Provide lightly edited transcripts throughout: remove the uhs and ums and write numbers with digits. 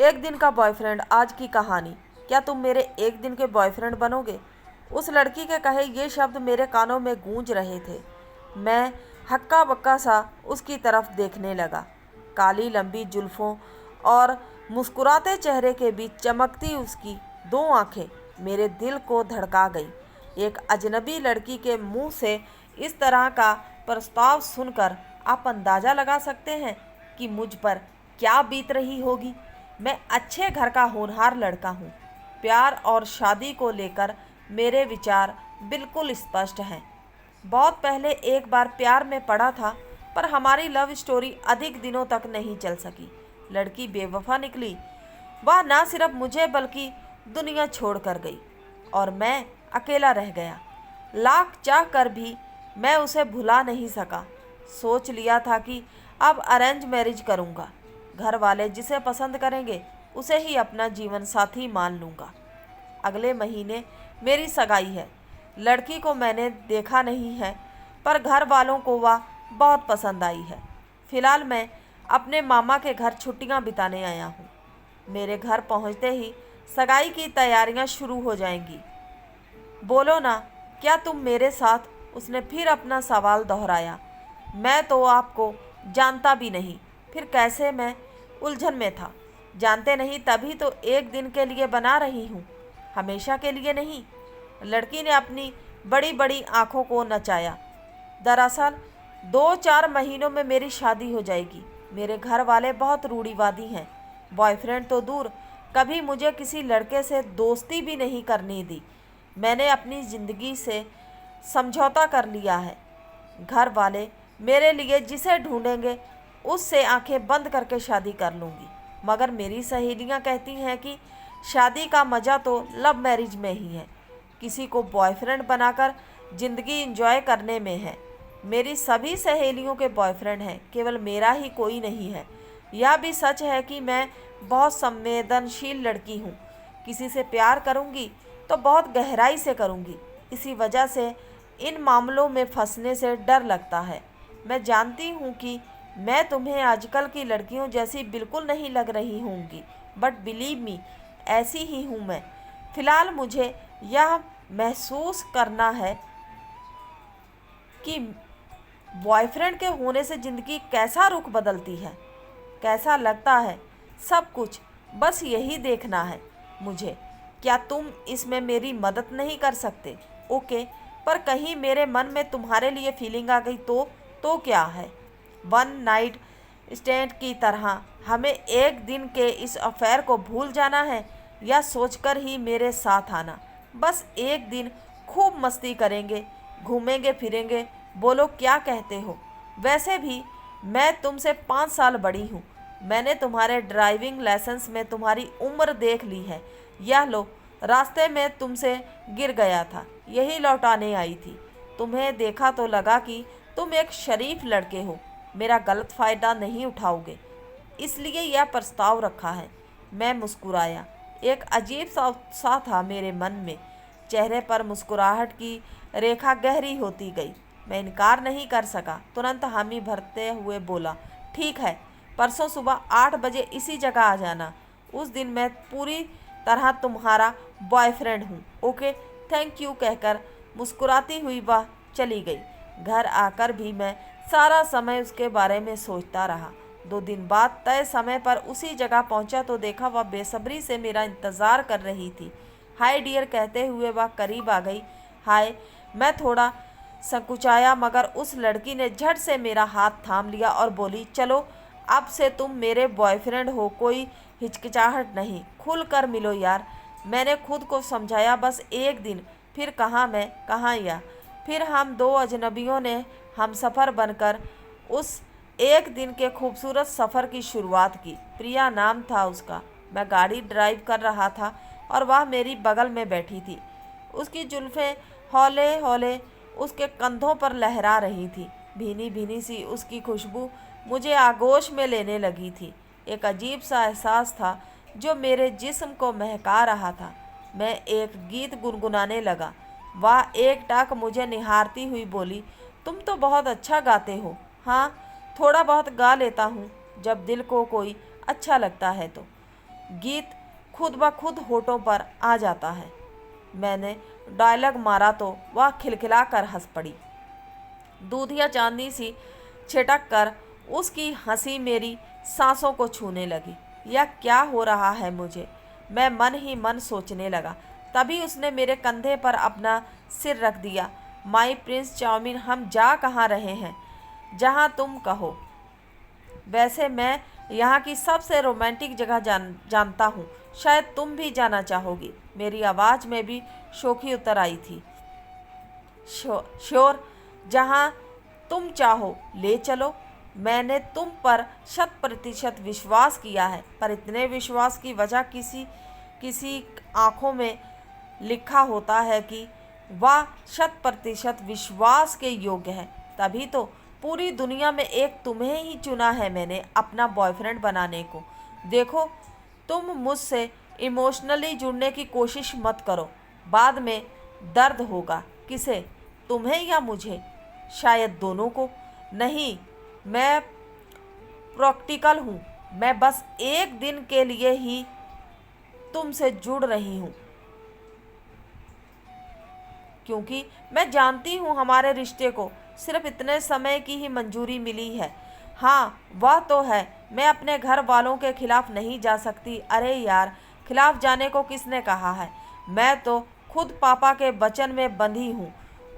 एक दिन का बॉयफ्रेंड, आज की कहानी। क्या तुम मेरे एक दिन के बॉयफ्रेंड बनोगे? उस लड़की के कहे ये शब्द मेरे कानों में गूंज रहे थे। मैं हक्का बक्का सा उसकी तरफ देखने लगा। काली लंबी जुल्फों और मुस्कुराते चेहरे के बीच चमकती उसकी दो आंखें मेरे दिल को धड़का गई। एक अजनबी लड़की के मुंह से इस तरह का प्रस्ताव सुनकर आप अंदाज़ा लगा सकते हैं कि मुझ पर क्या बीत रही होगी। मैं अच्छे घर का होनहार लड़का हूँ। प्यार और शादी को लेकर मेरे विचार बिल्कुल स्पष्ट हैं। बहुत पहले एक बार प्यार में पड़ा था, पर हमारी लव स्टोरी अधिक दिनों तक नहीं चल सकी। लड़की बेवफा निकली। वह न सिर्फ मुझे बल्कि दुनिया छोड़ कर गई और मैं अकेला रह गया। लाख चाह कर भी मैं उसे भुला नहीं सका। सोच लिया था कि अब अरेंज मैरिज करूँगा। घर वाले जिसे पसंद करेंगे उसे ही अपना जीवन साथी मान लूँगा। अगले महीने मेरी सगाई है। लड़की को मैंने देखा नहीं है, पर घर वालों को वह बहुत पसंद आई है। फिलहाल मैं अपने मामा के घर छुट्टियां बिताने आया हूँ। मेरे घर पहुँचते ही सगाई की तैयारियां शुरू हो जाएंगी। बोलो ना, क्या तुम मेरे साथ? उसने फिर अपना सवाल दोहराया। मैं तो आपको जानता भी नहीं, फिर कैसे? मैं उलझन में था। जानते नहीं तभी तो एक दिन के लिए बना रही हूँ, हमेशा के लिए नहीं। लड़की ने अपनी बड़ी बड़ी आंखों को नचाया। दरअसल 2-4 महीनों में मेरी शादी हो जाएगी। मेरे घर वाले बहुत रूढ़िवादी हैं। बॉयफ्रेंड तो दूर, कभी मुझे किसी लड़के से दोस्ती भी नहीं करने दी। मैंने अपनी ज़िंदगी से समझौता कर लिया है। घर वाले मेरे लिए जिसे ढूंढेंगे उससे आंखें बंद करके शादी कर लूँगी। मगर मेरी सहेलियां कहती हैं कि शादी का मज़ा तो लव मैरिज में ही है, किसी को बॉयफ्रेंड बनाकर ज़िंदगी एंजॉय करने में है। मेरी सभी सहेलियों के बॉयफ्रेंड हैं, केवल मेरा ही कोई नहीं है। यह भी सच है कि मैं बहुत संवेदनशील लड़की हूँ। किसी से प्यार करूँगी तो बहुत गहराई से करूँगी। इसी वजह से इन मामलों में फंसने से डर लगता है। मैं जानती हूँ कि मैं तुम्हें आजकल की लड़कियों जैसी बिल्कुल नहीं लग रही होंगी, बट बिलीव मी, ऐसी ही हूँ मैं। फ़िलहाल मुझे यह महसूस करना है कि बॉयफ्रेंड के होने से ज़िंदगी कैसा रुख बदलती है, कैसा लगता है सब कुछ। बस यही देखना है मुझे। क्या तुम इसमें मेरी मदद नहीं कर सकते? ओके, पर कहीं मेरे मन में तुम्हारे लिए फीलिंग आ गई तो क्या है? वन नाइट स्टैंड की तरह हमें एक दिन के इस अफेयर को भूल जाना है, या सोचकर ही मेरे साथ आना? बस एक दिन खूब मस्ती करेंगे, घूमेंगे फिरेंगे। बोलो क्या कहते हो? वैसे भी मैं तुमसे 5 साल बड़ी हूँ। मैंने तुम्हारे ड्राइविंग लाइसेंस में तुम्हारी उम्र देख ली है। यह लो, रास्ते में तुमसे गिर गया था, यही लौटाने आई थी। तुम्हें देखा तो लगा कि तुम एक शरीफ लड़के हो, मेरा गलत फ़ायदा नहीं उठाओगे, इसलिए यह प्रस्ताव रखा है। मैं मुस्कुराया। एक अजीब सा था मेरे मन में। चेहरे पर मुस्कुराहट की रेखा गहरी होती गई। मैं इनकार नहीं कर सका। तुरंत हामी भरते हुए बोला, ठीक है, परसों सुबह 8 बजे इसी जगह आ जाना। उस दिन मैं पूरी तरह तुम्हारा बॉयफ्रेंड हूँ। ओके, थैंक यू कहकर मुस्कुराती हुई वह चली गई। घर आकर भी मैं सारा समय उसके बारे में सोचता रहा। 2 दिन बाद तय समय पर उसी जगह पहुंचा तो देखा वह बेसब्री से मेरा इंतज़ार कर रही थी। हाय डियर कहते हुए वह करीब आ गई। हाय, मैं थोड़ा संकुचाया, मगर उस लड़की ने झट से मेरा हाथ थाम लिया और बोली, चलो अब से तुम मेरे बॉयफ्रेंड हो, कोई हिचकिचाहट नहीं, खुल कर मिलो यार। मैंने खुद को समझाया, बस एक दिन, फिर कहाँ मैं कहाँ या। फिर हम 2 अजनबियों ने हमसफ़र बनकर उस एक दिन के खूबसूरत सफ़र की शुरुआत की। प्रिया नाम था उसका। मैं गाड़ी ड्राइव कर रहा था और वह मेरी बगल में बैठी थी। उसकी जुल्फ़ें हौले हौले उसके कंधों पर लहरा रही थी। भीनी भीनी सी उसकी खुशबू मुझे आगोश में लेने लगी थी। एक अजीब सा एहसास था जो मेरे जिस्म को महका रहा था। मैं एक गीत गुनगुनाने लगा। वह एकटक मुझे निहारती हुई बोली, तुम तो बहुत अच्छा गाते हो। हाँ, थोड़ा बहुत गा लेता हूँ, जब दिल को कोई अच्छा लगता है तो। गीत खुद ब खुद होठों पर आ जाता है। मैंने डायलॉग मारा तो वह खिलखिला कर हंस पड़ी। दूधिया चांदनी सी छिटक कर उसकी हंसी मेरी सांसों को छूने लगी। यह क्या हो रहा है मुझे, मैं मन ही मन सोचने लगा। तभी उसने मेरे कंधे पर अपना सिर रख दिया। माई प्रिंस चाउमीन, हम जा कहाँ रहे हैं? जहाँ तुम कहो। वैसे मैं यहाँ की सबसे रोमांटिक जगह जानता हूँ, शायद तुम भी जाना चाहोगी। मेरी आवाज़ में भी शोखी उतर आई थी। श्योर, जहाँ तुम चाहो ले चलो। मैंने तुम पर 100% विश्वास किया है, पर इतने विश्वास की वजह किसी आँखों में लिखा होता है कि वह 100% विश्वास के योग्य है। तभी तो पूरी दुनिया में एक तुम्हें ही चुना है मैंने अपना बॉयफ्रेंड बनाने को। देखो, तुम मुझसे इमोशनली जुड़ने की कोशिश मत करो, बाद में दर्द होगा। किसे, तुम्हें या मुझे? शायद दोनों को। नहीं, मैं प्रैक्टिकल हूँ। मैं बस एक दिन के लिए ही तुमसे जुड़ रही हूँ, क्योंकि मैं जानती हूँ हमारे रिश्ते को सिर्फ इतने समय की ही मंजूरी मिली है। हाँ, वह तो है, मैं अपने घर वालों के खिलाफ नहीं जा सकती। अरे यार, खिलाफ जाने को किसने कहा है? मैं तो खुद पापा के वचन में बंधी हूँ।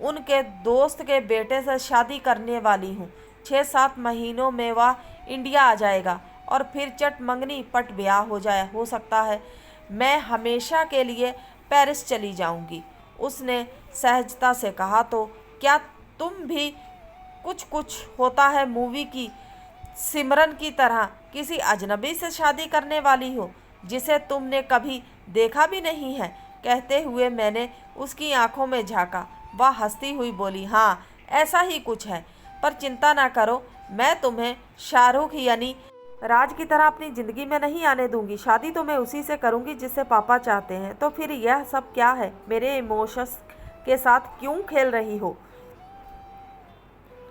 उनके दोस्त के बेटे से शादी करने वाली हूँ। 6-7 महीनों में वह इंडिया आ जाएगा और फिर चट मंगनी पट ब्याह हो सकता है। मैं हमेशा के लिए पेरिस चली जाऊंगी, उसने सहजता से कहा। तो क्या तुम भी कुछ होता है मूवी की सिमरन की तरह किसी अजनबी से शादी करने वाली हो, जिसे तुमने कभी देखा भी नहीं है? कहते हुए मैंने उसकी आंखों में झांका। वह हंसती हुई बोली, हाँ, ऐसा ही कुछ है, पर चिंता ना करो, मैं तुम्हें शाहरुख यानी राज की तरह अपनी ज़िंदगी में नहीं आने दूंगी। शादी तो मैं उसी से करूंगी जिससे पापा चाहते हैं। तो फिर यह सब क्या है? मेरे इमोशंस के साथ क्यों खेल रही हो?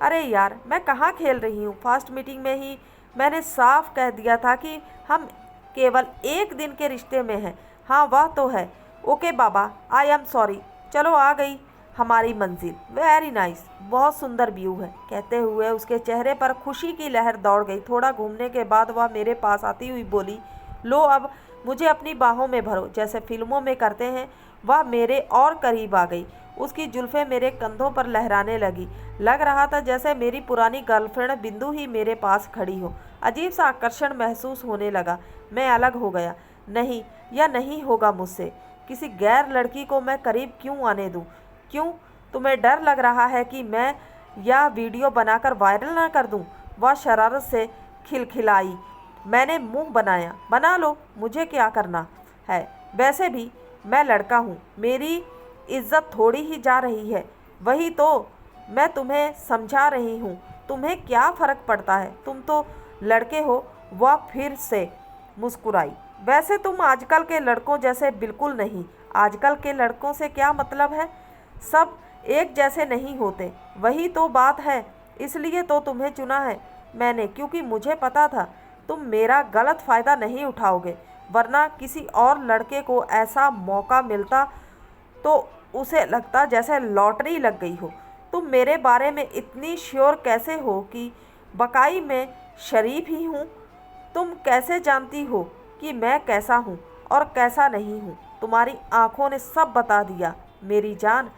अरे यार, मैं कहाँ खेल रही हूँ? फर्स्ट मीटिंग में ही मैंने साफ कह दिया था कि हम केवल एक दिन के रिश्ते में हैं। हाँ, वह तो है। Okay Baba, I am sorry. चलो, आ गई हमारी मंजिल। वेरी नाइस, बहुत सुंदर व्यू है। कहते हुए उसके चेहरे पर खुशी की लहर दौड़ गई। थोड़ा घूमने के बाद वह मेरे पास आती हुई बोली, लो अब मुझे अपनी बाहों में भरो, जैसे फिल्मों में करते हैं। वह मेरे और करीब आ गई। उसकी जुल्फ़ें मेरे कंधों पर लहराने लगी। लग रहा था जैसे मेरी पुरानी गर्लफ्रेंड बिंदु ही मेरे पास खड़ी हो। अजीब सा आकर्षण महसूस होने लगा। मैं अलग हो गया। नहीं, यह नहीं होगा मुझसे। किसी गैर लड़की को मैं करीब क्यों आने दूँ? क्यों, तुम्हें डर लग रहा है कि मैं यह वीडियो बनाकर वायरल ना कर दूं? वह शरारत से खिलखिलाई। मैंने मुंह बनाया। बना लो, मुझे क्या करना है? वैसे भी मैं लड़का हूँ, मेरी इज्जत थोड़ी ही जा रही है। वही तो मैं तुम्हें समझा रही हूँ, तुम्हें क्या फ़र्क पड़ता है? तुम तो लड़के हो। वह फिर से मुस्कुराई। वैसे तुम आजकल के लड़कों जैसे बिल्कुल नहीं। आजकल के लड़कों से क्या मतलब है? सब एक जैसे नहीं होते। वही तो बात है, इसलिए तो तुम्हें चुना है मैंने, क्योंकि मुझे पता था तुम मेरा गलत फ़ायदा नहीं उठाओगे। वरना किसी और लड़के को ऐसा मौका मिलता तो उसे लगता जैसे लॉटरी लग गई हो। तुम मेरे बारे में इतनी श्योर कैसे हो कि बकाई मैं शरीफ ही हूँ? तुम कैसे जानती हो कि मैं कैसा हूँ और कैसा नहीं हूँ? तुम्हारी आँखों ने सब बता दिया मेरी जान।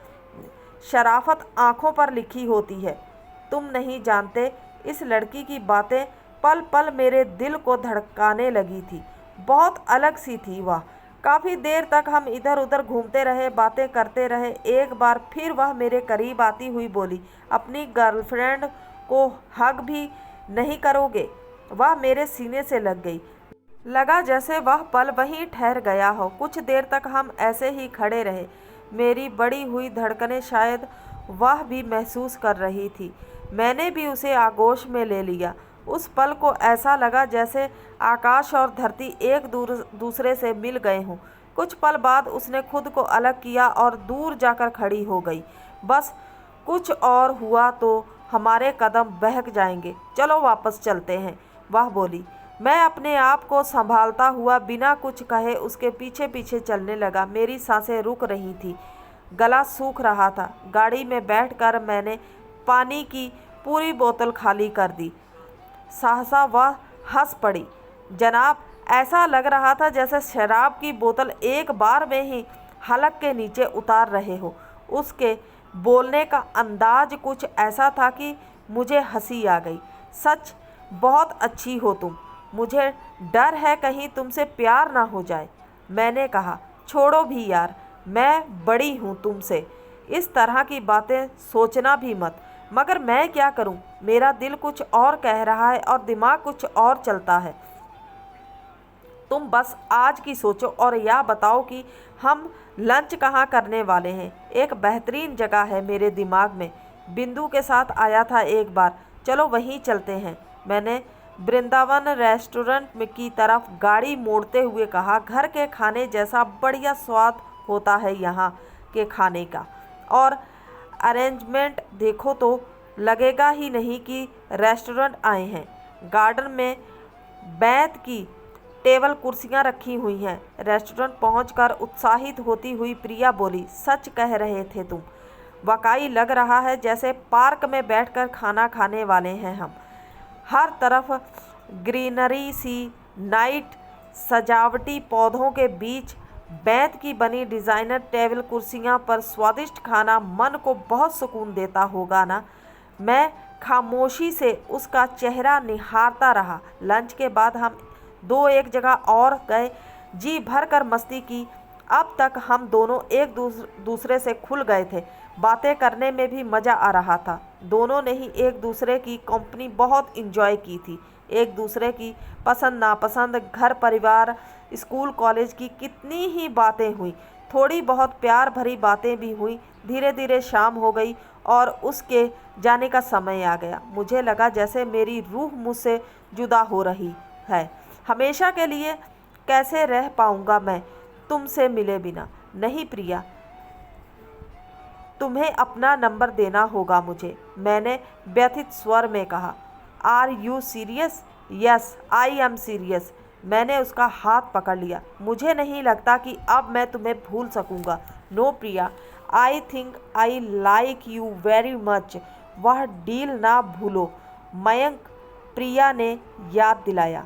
शराफत आँखों पर लिखी होती है। तुम नहीं जानते, इस लड़की की बातें पल पल मेरे दिल को धड़काने लगी थी। बहुत अलग सी थी वह। काफ़ी देर तक हम इधर उधर घूमते रहे, बातें करते रहे। एक बार फिर वह मेरे करीब आती हुई बोली, अपनी गर्लफ्रेंड को हग भी नहीं करोगे? वह मेरे सीने से लग गई। लगा जैसे वह पल वहीं ठहर गया हो। कुछ देर तक हम ऐसे ही खड़े रहे। मेरी बढ़ी हुई धड़कनें शायद वह भी महसूस कर रही थी। मैंने भी उसे आगोश में ले लिया। उस पल को ऐसा लगा जैसे आकाश और धरती एक दूसरे से मिल गए हों। कुछ पल बाद उसने खुद को अलग किया और दूर जाकर खड़ी हो गई। बस कुछ और हुआ तो हमारे कदम बहक जाएंगे। चलो वापस चलते हैं, वह बोली। मैं अपने आप को संभालता हुआ बिना कुछ कहे उसके पीछे पीछे चलने लगा। मेरी सांसें रुक रही थी, गला सूख रहा था। गाड़ी में बैठकर मैंने पानी की पूरी बोतल खाली कर दी। सहसा वह हंस पड़ी। जनाब, ऐसा लग रहा था जैसे शराब की बोतल एक बार में ही हलक के नीचे उतार रहे हो। उसके बोलने का अंदाज कुछ ऐसा था कि मुझे हंसी आ गई। सच बहुत अच्छी हो तुम। मुझे डर है कहीं तुमसे प्यार ना हो जाए। मैंने कहा, छोड़ो भी यार, मैं बड़ी हूँ तुमसे। इस तरह की बातें सोचना भी मत। मगर मैं क्या करूँ, मेरा दिल कुछ और कह रहा है और दिमाग कुछ और चलता है। तुम बस आज की सोचो और यह बताओ कि हम लंच कहाँ करने वाले हैं। एक बेहतरीन जगह है मेरे दिमाग में, बिंदु के साथ आया था एक बार। चलो वहीं चलते हैं। मैंने वृंदावन रेस्टोरेंट में की तरफ गाड़ी मोड़ते हुए कहा। घर के खाने जैसा बढ़िया स्वाद होता है यहाँ के खाने का, और अरेंजमेंट देखो तो लगेगा ही नहीं कि रेस्टोरेंट आए हैं। गार्डन में बैठ की टेबल कुर्सियां रखी हुई हैं। रेस्टोरेंट पहुंचकर उत्साहित होती हुई प्रिया बोली, सच कह रहे थे तुम। वाकई लग रहा है जैसे पार्क में बैठकर खाना खाने वाले हैं हम। हर तरफ ग्रीनरी सी, नाइट सजावटी पौधों के बीच बेंत की बनी डिज़ाइनर टेबल कुर्सियां पर स्वादिष्ट खाना मन को बहुत सुकून देता होगा ना। मैं खामोशी से उसका चेहरा निहारता रहा। लंच के बाद हम दो एक जगह और गए, जी भर कर मस्ती की। अब तक हम दोनों एक दूसरे से खुल गए थे। बातें करने में भी मज़ा आ रहा था। दोनों ने ही एक दूसरे की कंपनी बहुत इंजॉय की थी। एक दूसरे की पसंद नापसंद, घर परिवार, स्कूल कॉलेज की कितनी ही बातें हुई। थोड़ी बहुत प्यार भरी बातें भी हुई। धीरे धीरे शाम हो गई और उसके जाने का समय आ गया। मुझे लगा जैसे मेरी रूह मुझसे जुदा हो रही है। हमेशा के लिए कैसे रह पाऊंगा मैं तुमसे मिले बिना। नहीं प्रिया, तुम्हें अपना नंबर देना होगा मुझे, मैंने व्यथित स्वर में कहा। Are you serious? Yes, I am serious. मैंने उसका हाथ पकड़ लिया। मुझे नहीं लगता कि अब मैं तुम्हें भूल सकूंगा। No Priya, I think I like you very much. वह डील ना भूलो, मयंक, प्रिया ने याद दिलाया।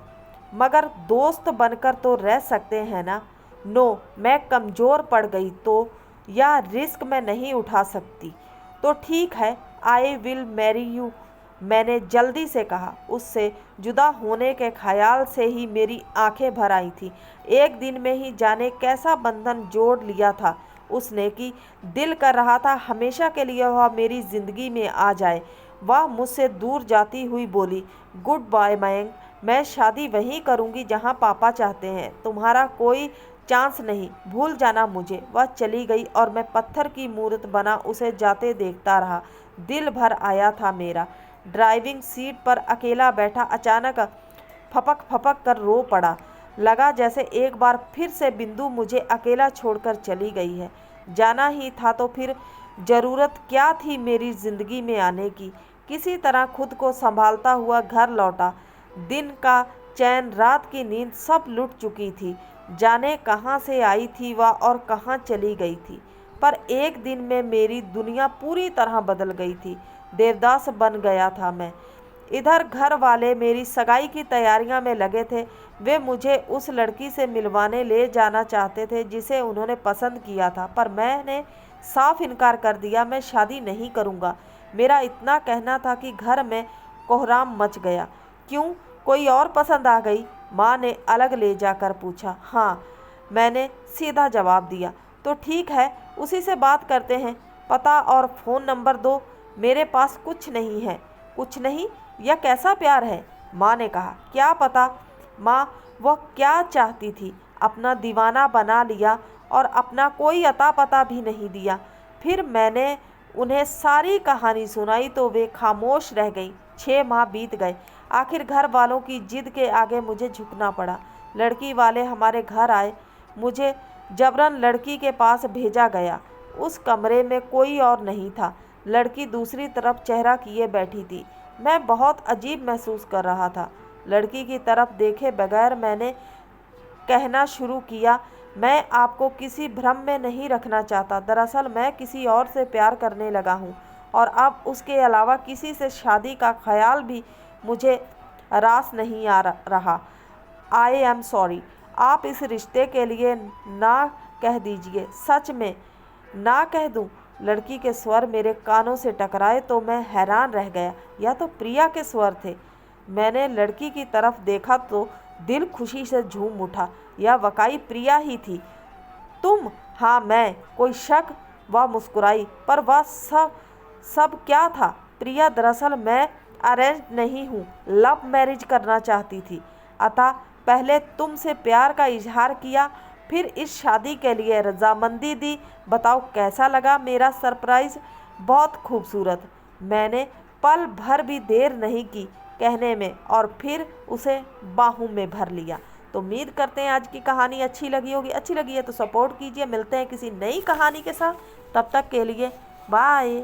मगर दोस्त बनकर तो रह सकते हैं ना। नो, मैं कमज़ोर पड़ गई तो यह रिस्क मैं नहीं उठा सकती। तो ठीक है, आई विल मैरी यू, मैंने जल्दी से कहा। उससे जुदा होने के ख्याल से ही मेरी आंखें भर आई थी। एक दिन में ही जाने कैसा बंधन जोड़ लिया था उसने कि दिल कर रहा था हमेशा के लिए वह मेरी ज़िंदगी में आ जाए। वह मुझसे दूर जाती हुई बोली, गुड बाय मयंक, मैं शादी वहीं करूंगी जहां पापा चाहते हैं। तुम्हारा कोई चांस नहीं, भूल जाना मुझे। वह चली गई और मैं पत्थर की मूर्त बना उसे जाते देखता रहा। दिल भर आया था मेरा। ड्राइविंग सीट पर अकेला बैठा अचानक फपक फपक कर रो पड़ा। लगा जैसे एक बार फिर से बिंदु मुझे अकेला छोड़कर चली गई है। जाना ही था तो फिर ज़रूरत क्या थी मेरी ज़िंदगी में आने की। किसी तरह खुद को संभालता हुआ घर लौटा। दिन का चैन, रात की नींद सब लुट चुकी थी। जाने कहाँ से आई थी वह और कहाँ चली गई थी। पर एक दिन में मेरी दुनिया पूरी तरह बदल गई थी। देवदास बन गया था मैं। इधर घर वाले मेरी सगाई की तैयारियां में लगे थे। वे मुझे उस लड़की से मिलवाने ले जाना चाहते थे जिसे उन्होंने पसंद किया था, पर मैंने साफ इनकार कर दिया। मैं शादी नहीं करूंगा। मेरा इतना कहना था कि घर में कोहराम मच गया। क्यों, कोई और पसंद आ गई? माँ ने अलग ले जाकर पूछा। हाँ, मैंने सीधा जवाब दिया। तो ठीक है, उसी से बात करते हैं। पता और फ़ोन नंबर दो। मेरे पास कुछ नहीं है। कुछ नहीं? यह कैसा प्यार है? माँ ने कहा। क्या पता माँ, वह क्या चाहती थी। अपना दीवाना बना लिया और अपना कोई अता पता भी नहीं दिया। फिर मैंने उन्हें सारी कहानी सुनाई तो वे खामोश रह गईं। 6 माह बीत गए। आखिर घर वालों की जिद के आगे मुझे झुकना पड़ा। लड़की वाले हमारे घर आए। मुझे जबरन लड़की के पास भेजा गया। उस कमरे में कोई और नहीं था। लड़की दूसरी तरफ चेहरा किए बैठी थी। मैं बहुत अजीब महसूस कर रहा था। लड़की की तरफ देखे बगैर मैंने कहना शुरू किया, मैं आपको किसी भ्रम में नहीं रखना चाहता। दरअसल मैं किसी और से प्यार करने लगा हूँ और अब उसके अलावा किसी से शादी का ख्याल भी मुझे रास नहीं आ रहा। I am sorry. आप इस रिश्ते के लिए ना कह दीजिए। सच में ना कह दूं? लड़की के स्वर मेरे कानों से टकराए तो मैं हैरान रह गया। यह तो प्रिया के स्वर थे। मैंने लड़की की तरफ देखा तो दिल खुशी से झूम उठा। यह वाकई प्रिया ही थी। तुम? हाँ मैं। कोई शक? वह मुस्कुराई। पर वह सब क्या था? प्रिया, दरअसल मैं अरेंज नहीं हूँ, लव मैरिज करना चाहती थी। अतः पहले तुमसे प्यार का इजहार किया, फिर इस शादी के लिए रजामंदी दी। बताओ कैसा लगा मेरा सरप्राइज? बहुत खूबसूरत। मैंने पल भर भी देर नहीं की कहने में और फिर उसे बाहों में भर लिया। तो उम्मीद करते हैं आज की कहानी अच्छी लगी होगी। अच्छी लगी है तो सपोर्ट कीजिए। मिलते हैं किसी नई कहानी के साथ। तब तक के लिए बाय।